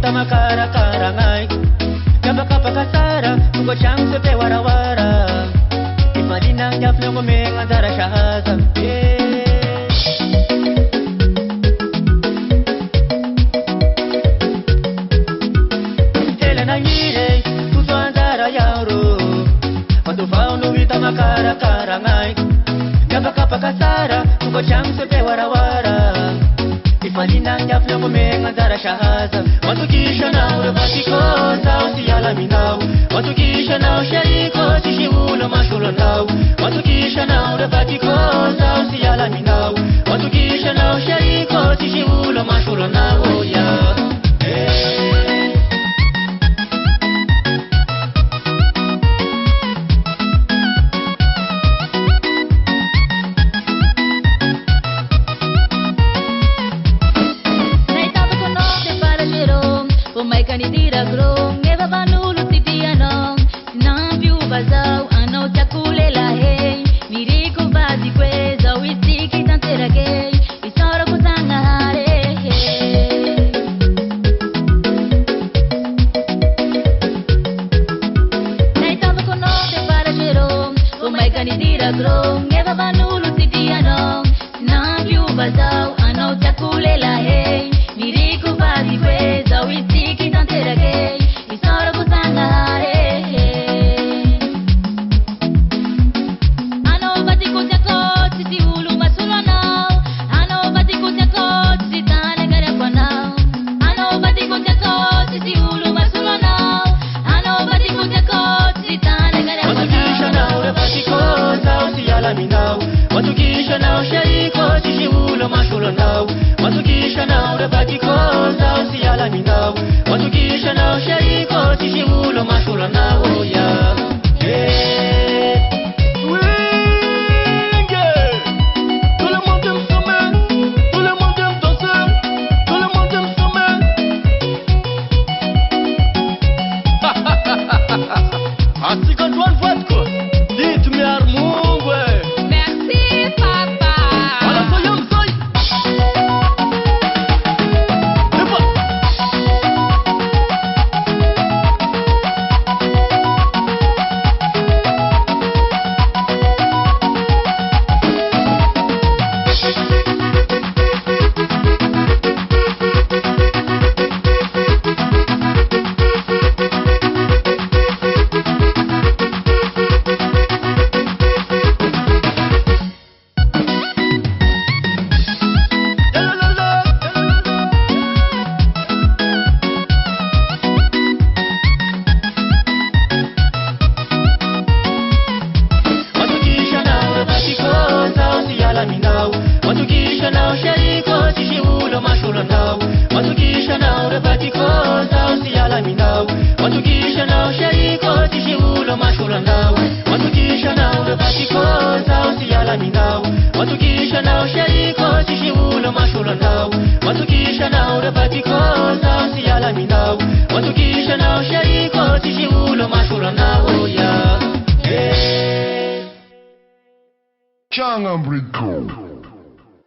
vita makarakara ngai kapaka sara tungo changu pe warawara imadina jafle ngome ngazara shahaza Helena nyire tutwanzara yauro watu faunu vita makarakara ngai kapaka sara tungo changu pe warawara Ifalina jafle ngome ngazara shahaza watukisha na urabati koza usiyala minau watukisha na ushariko tishimulo mashulo nau watukisha na urabati koza usiyala minau watukisha na ushariko tishimulo mashulo nau ya watukisha na ushariko tishimulo mashulo nau watukisha na urabati koza usiyala minau watukisha na ushariko tishimulo mashulo nau ya watukisha na ushariko tishimulo mashulo nau watukisha na urabati koza usiyala minau watukisha na ushariko tishimulo mashulo nau watukisha na urabati koza usiyala minau watukisha na ushariko tishimulo mashulo nau watukisha na urabati koza usiyala minau watukisha na ushariko tishimulo mashulo nau ya Changam Rico.